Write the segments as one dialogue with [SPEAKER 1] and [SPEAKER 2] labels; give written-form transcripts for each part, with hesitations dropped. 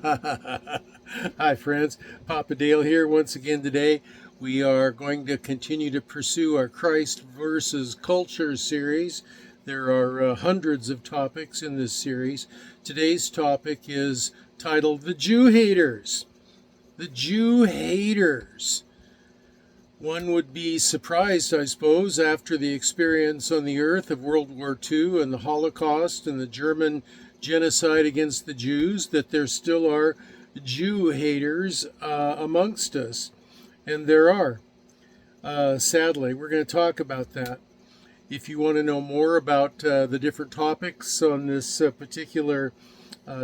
[SPEAKER 1] Hi, friends. Papa Dale here once again today. We are going to continue to pursue our Christ versus Culture series. There are hundreds of topics in this series. Today's topic is titled The Jew Haters. The Jew Haters. One would be surprised, I suppose, after the experience on the earth of World War II and the Holocaust and the German genocide against the Jews, that there still are Jew haters amongst us. And there are, sadly. We're going to talk about that. If you want to know more about the different topics on this particular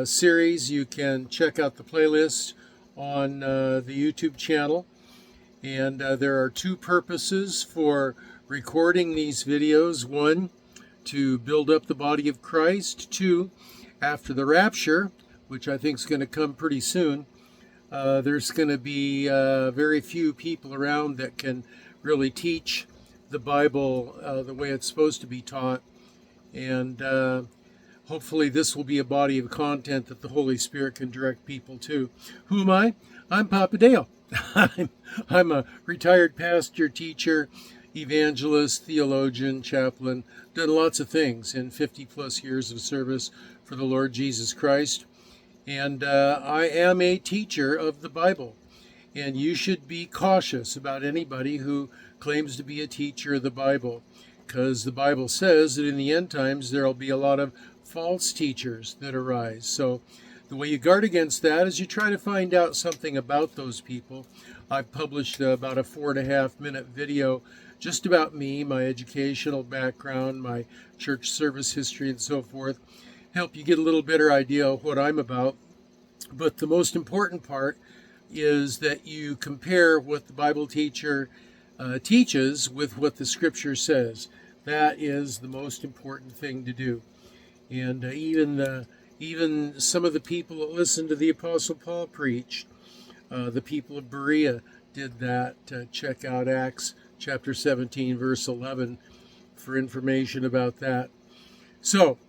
[SPEAKER 1] series, you can check out the playlist on the YouTube channel. And there are two purposes for recording these videos. One, to build up the body of Christ. Two, after the rapture, which I think is going to come pretty soon, there's going to be very few people around that can really teach the Bible the way it's supposed to be taught. And hopefully this will be a body of content that the Holy Spirit can direct people to. Who am I? I'm Papa Dale. I'm a retired pastor, teacher, evangelist, theologian, chaplain, done lots of things in 50 plus years of service for the Lord Jesus Christ. And I am a teacher of the Bible. And you should be cautious about anybody who claims to be a teacher of the Bible, because the Bible says that in the end times there will be a lot of false teachers that arise. So the way you guard against that is you try to find out something about those people. I've published about a 4.5-minute video just about me, my educational background, my church service history, and so forth. Help you get a little better idea of what I'm about. But the most important part is that you compare what the Bible teacher teaches with what the Scripture says. That is the most important thing to do. And even some of the people that listened to the Apostle Paul preach, the people of Berea did that. Check out Acts chapter 17, verse 11 for information about that. So,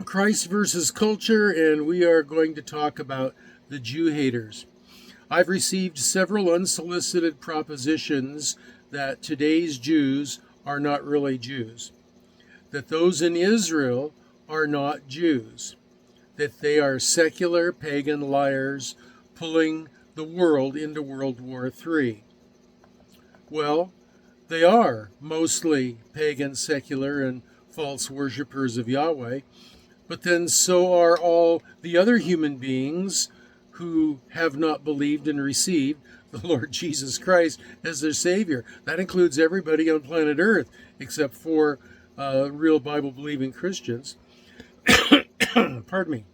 [SPEAKER 1] Christ versus culture, and we are going to talk about the Jew haters. I've received several unsolicited propositions that today's Jews are not really Jews, that those in Israel are not Jews, that they are secular pagan liars pulling the world into World War III. Well, they are mostly pagan, secular, and false worshippers of Yahweh, but then so are all the other human beings who have not believed and received the Lord Jesus Christ as their Savior. That includes everybody on planet Earth except for real Bible-believing Christians. Pardon me.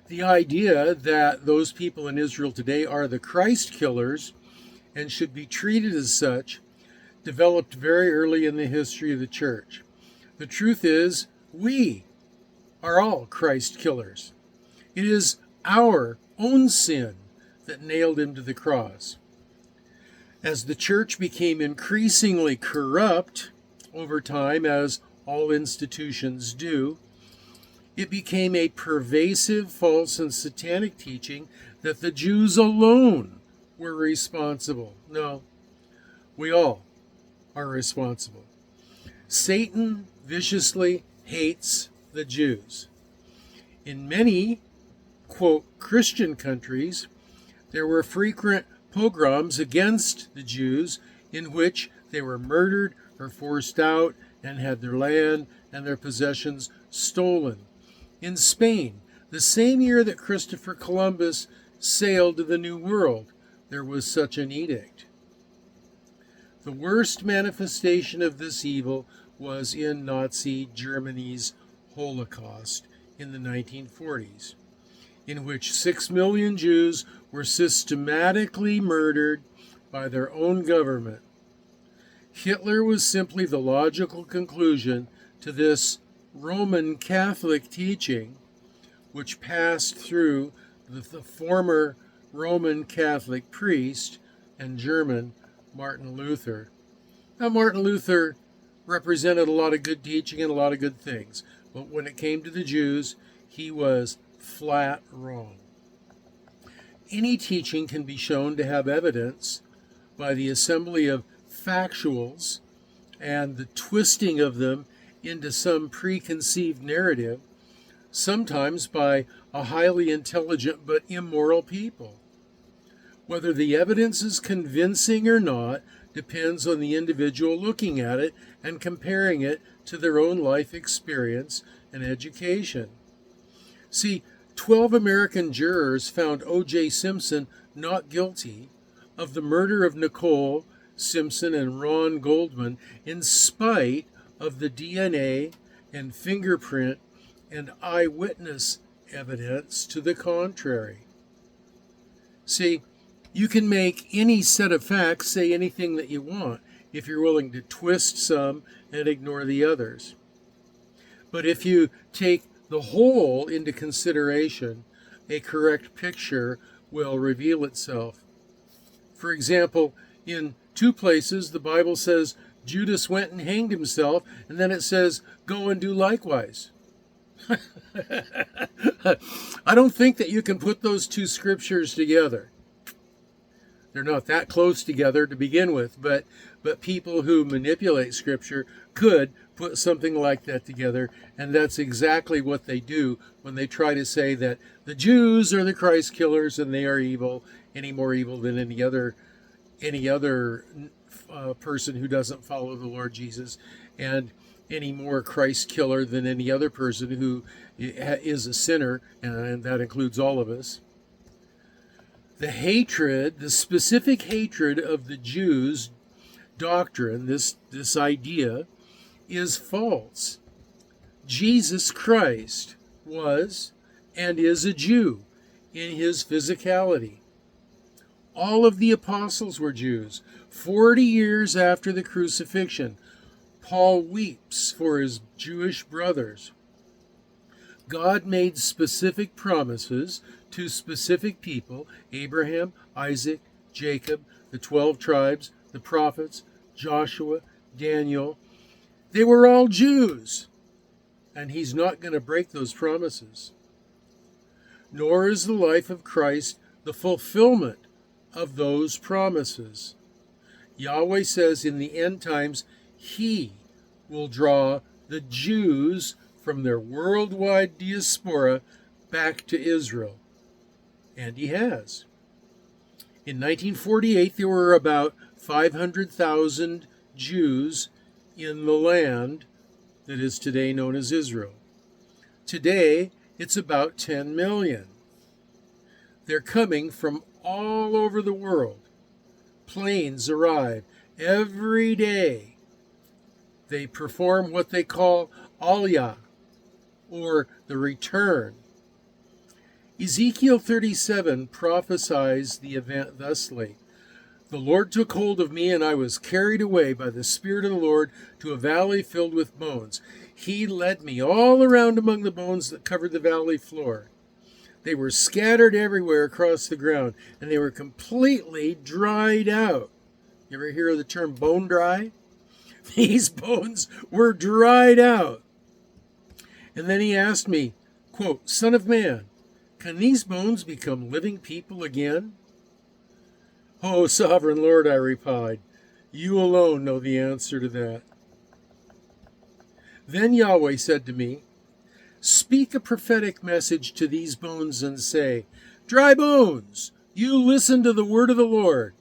[SPEAKER 1] The idea that those people in Israel today are the Christ killers and should be treated as such developed very early in the history of the church. The truth is, we are all Christ killers. It is our own sin that nailed him to the cross. As the church became increasingly corrupt over time, as all institutions do, it became a pervasive false and satanic teaching that the Jews alone were responsible. No, we all are responsible. Satan viciously hates the Jews. In many, quote, Christian countries, there were frequent pogroms against the Jews in which they were murdered or forced out and had their land and their possessions stolen. In Spain, the same year that Christopher Columbus sailed to the New World, there was such an edict. The worst manifestation of this evil was in Nazi Germany's Holocaust in the 1940s, in which 6 million Jews were systematically murdered by their own government. Hitler was simply the logical conclusion to this Roman Catholic teaching, which passed through the former Roman Catholic priest and German Martin Luther. Now, Martin Luther represented a lot of good teaching and a lot of good things, but when it came to the Jews, he was flat wrong. Any teaching can be shown to have evidence by the assembly of factuals and the twisting of them into some preconceived narrative, sometimes by a highly intelligent but immoral people. Whether the evidence is convincing or not depends on the individual looking at it and comparing it to their own life experience and education. See, 12 American jurors found O.J. Simpson not guilty of the murder of Nicole Simpson and Ron Goldman in spite of the DNA and fingerprint and eyewitness evidence to the contrary. See, you can make any set of facts say anything that you want if you're willing to twist some and ignore the others. But if you take the whole into consideration, a correct picture will reveal itself. For example, in 2 places the Bible says Judas went and hanged himself, and then it says, go and do likewise. I don't think that you can put those 2 scriptures together. They're not that close together to begin with, but people who manipulate Scripture could put something like that together, and that's exactly what they do when they try to say that the Jews are the Christ killers and they are evil, any more evil than any other person who doesn't follow the Lord Jesus, and any more Christ killer than any other person who is a sinner, and that includes all of us. The hatred, the specific hatred of the Jews' doctrine, this idea, is false. Jesus Christ was and is a Jew in his physicality. All of the apostles were Jews. 40 years after the crucifixion, Paul weeps for his Jewish brothers. God made specific promises to specific people: Abraham, Isaac, Jacob, the 12 tribes, the prophets, Joshua, Daniel. They were all Jews, and he's not going to break those promises. Nor is the life of Christ the fulfillment of those promises. Yahweh says in the end times, he will draw the Jews from their worldwide diaspora back to Israel. And he has. In 1948, there were about 500,000 Jews in the land that is today known as Israel. Today, it's about 10 million. They're coming from all over the world. Planes arrive every day. They perform what they call Aliyah, or the return. Ezekiel 37 prophesies the event thusly: the Lord took hold of me, and I was carried away by the Spirit of the Lord to a valley filled with bones. He led me all around among the bones that covered the valley floor. They were scattered everywhere across the ground, and they were completely dried out. You ever hear of the term bone dry? These bones were dried out. And then he asked me, quote, Son of man, can these bones become living people again? Oh, sovereign Lord, I replied, you alone know the answer to that. Then Yahweh said to me, speak a prophetic message to these bones and say, dry bones, you listen to the word of the Lord.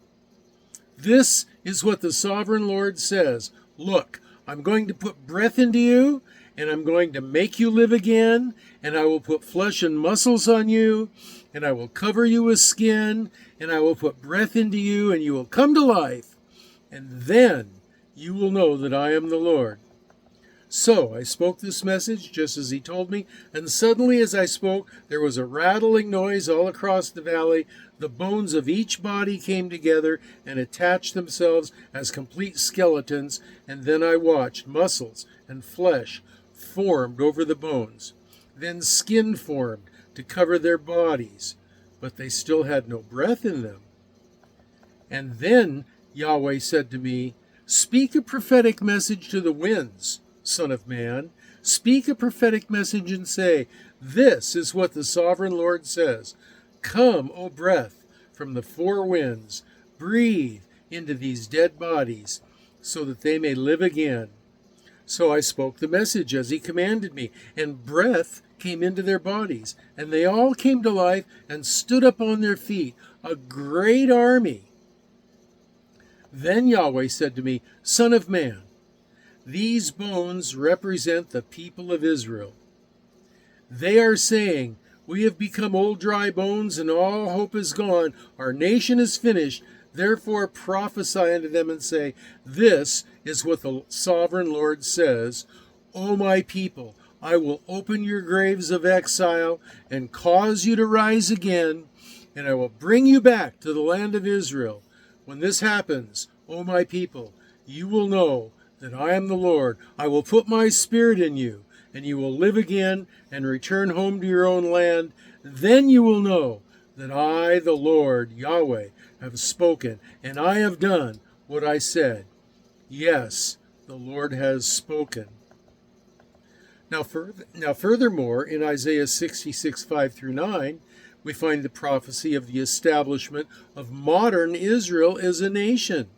[SPEAKER 1] This is what the sovereign Lord says. Look, I'm going to put breath into you, and I'm going to make you live again, and I will put flesh and muscles on you, and I will cover you with skin, and I will put breath into you, and you will come to life, and then you will know that I am the Lord. So I spoke this message just as he told me, and suddenly as I spoke, there was a rattling noise all across the valley. The bones of each body came together and attached themselves as complete skeletons, and then I watched muscles and flesh formed over the bones. Then skin formed to cover their bodies, but they still had no breath in them. And then Yahweh said to me, speak a prophetic message to the winds, Son of man. Speak a prophetic message and say, this is what the sovereign Lord says. Come, O breath, from the four winds, breathe into these dead bodies, so that they may live again. So I spoke the message as he commanded me, and breath came into their bodies, and they all came to life and stood up on their feet, a great army. Then Yahweh said to me, Son of man, these bones represent the people of Israel. They are saying, we have become old dry bones, and all hope is gone. Our nation is finished. Therefore prophesy unto them and say, This is what the sovereign Lord says, O my people, I will open your graves of exile and cause you to rise again, and I will bring you back to the land of Israel. When this happens, O my people, you will know that I am the Lord. I will put my spirit in you, and you will live again and return home to your own land. Then you will know that I, the Lord, Yahweh, have spoken, and I have done what I said. Yes, the Lord has spoken. Now furthermore, in Isaiah 66, 5-9, we find the prophecy of the establishment of modern Israel as a nation.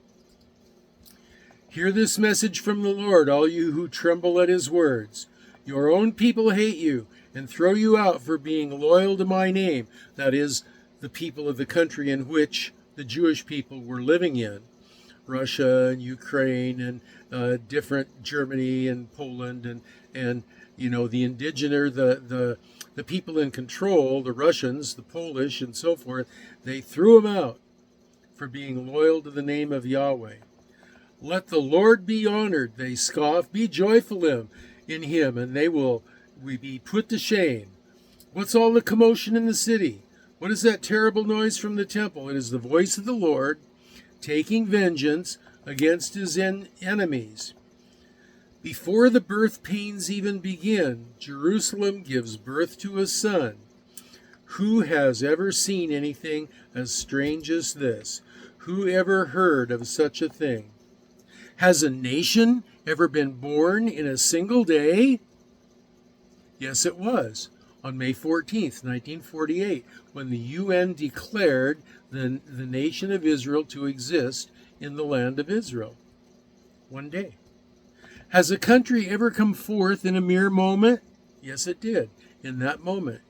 [SPEAKER 1] Hear this message from the Lord, all you who tremble at his words. Your own people hate you and throw you out for being loyal to my name, that is, the people of the country in which the Jewish people were living in, Russia and Ukraine and different Germany and Poland and the indigenous, the people in control, the Russians, the Polish, and so forth. They threw them out for being loyal to the name of Yahweh. Let the Lord be honored, they scoff. Be joyful in him, and they will be put to shame. What's all the commotion in the city? What is that terrible noise from the temple? It is the voice of the Lord taking vengeance against his enemies. Before the birth pains even begin, Jerusalem gives birth to a son. Who has ever seen anything as strange as this? Who ever heard of such a thing? Has a nation ever been born in a single day? Yes, it was. On May 14th, 1948, when the UN declared the nation of Israel to exist in the land of Israel. One day. Has a country ever come forth in a mere moment? Yes, it did, in that moment.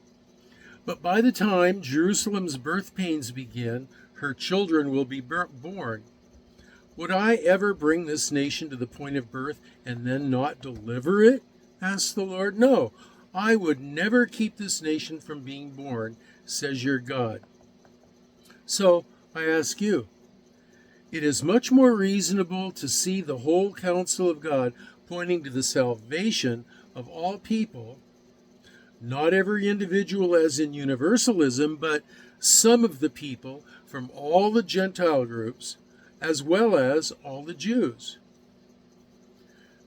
[SPEAKER 1] But by the time Jerusalem's birth pains begin, her children will be born. Would I ever bring this nation to the point of birth and then not deliver it? Asked the Lord. No, I would never keep this nation from being born, says your God. So I ask you, it is much more reasonable to see the whole counsel of God pointing to the salvation of all people, not every individual as in universalism, but some of the people from all the Gentile groups, as well as all the Jews.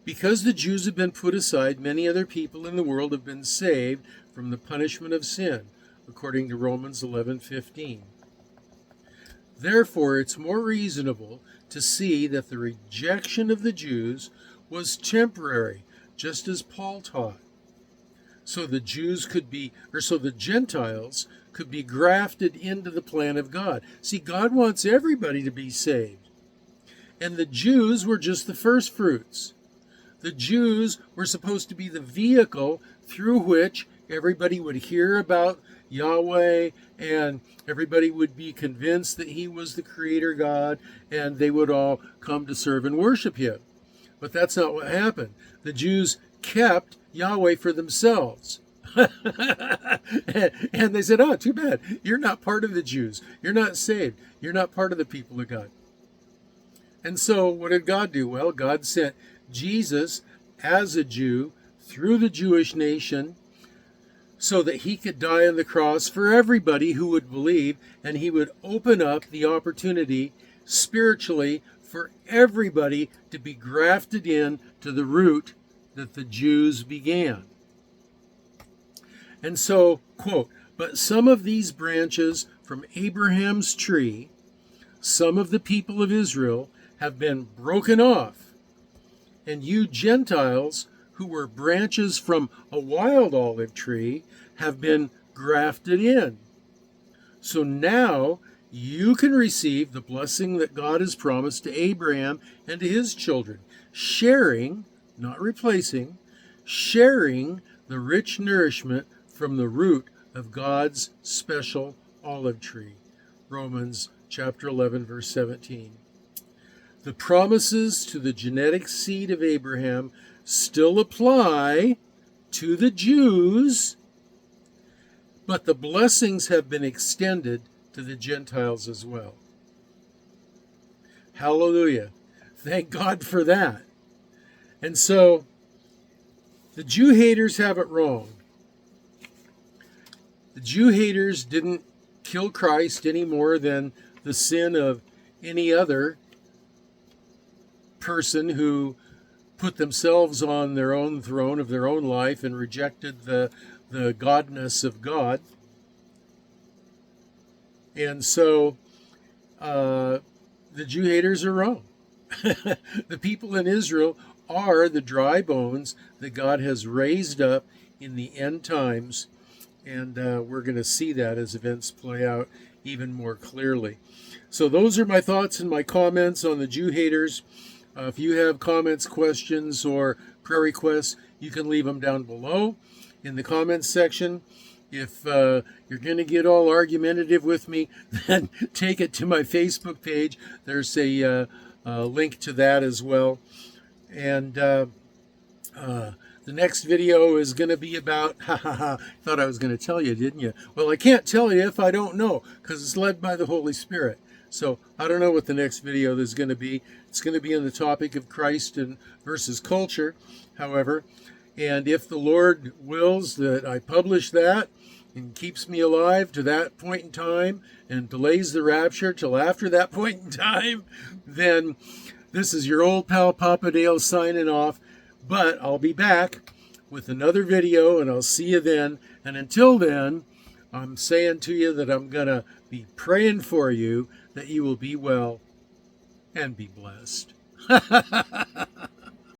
[SPEAKER 1] Because the Jews have been put aside, many other people in the world have been saved from the punishment of sin, according to Romans 11:15. Therefore, it's more reasonable to see that the rejection of the Jews was temporary, just as Paul taught. So the Gentiles could be grafted into the plan of God. See, God wants everybody to be saved. And the Jews were just the first fruits. The Jews were supposed to be the vehicle through which everybody would hear about Yahweh, and everybody would be convinced that he was the creator God, and they would all come to serve and worship him. But that's not what happened. The Jews kept Yahweh for themselves. And they said, oh, too bad. You're not part of the Jews. You're not saved. You're not part of the people of God. And so what did God do? Well, God sent Jesus as a Jew through the Jewish nation so that he could die on the cross for everybody who would believe, and he would open up the opportunity spiritually for everybody to be grafted in to the root that the Jews began. And so, quote, but some of these branches from Abraham's tree, some of the people of Israel, have been broken off, and you Gentiles who were branches from a wild olive tree have been grafted in. So now you can receive the blessing that God has promised to Abraham and to his children, sharing, not replacing, sharing the rich nourishment from the root of God's special olive tree. Romans chapter 11, verse 17. The promises to the genetic seed of Abraham still apply to the Jews, but the blessings have been extended to the Gentiles as well. Hallelujah. Thank God for that. And so, the Jew haters have it wrong. The Jew haters didn't kill Christ any more than the sin of any other person who put themselves on their own throne of their own life and rejected the godness of God. And so the Jew haters are wrong. The people in Israel are the dry bones that God has raised up in the end times. And we're going to see that as events play out even more clearly. So those are my thoughts and my comments on the Jew haters. If you have comments, questions, or prayer requests, you can leave them down below in the comments section. If you're going to get all argumentative with me, then take it to my Facebook page. There's a link to that as well. And the next video is going to be about, thought I was going to tell you, didn't you? Well, I can't tell you if I don't know, because it's led by the Holy Spirit. So I don't know what the next video is going to be. It's going to be on the topic of Christ and versus culture, however. And if the Lord wills that I publish that and keeps me alive to that point in time and delays the rapture till after that point in time, then this is your old pal Papa Dale signing off. But I'll be back with another video, and I'll see you then. And until then, I'm saying to you that I'm going to be praying for you that you will be well and be blessed.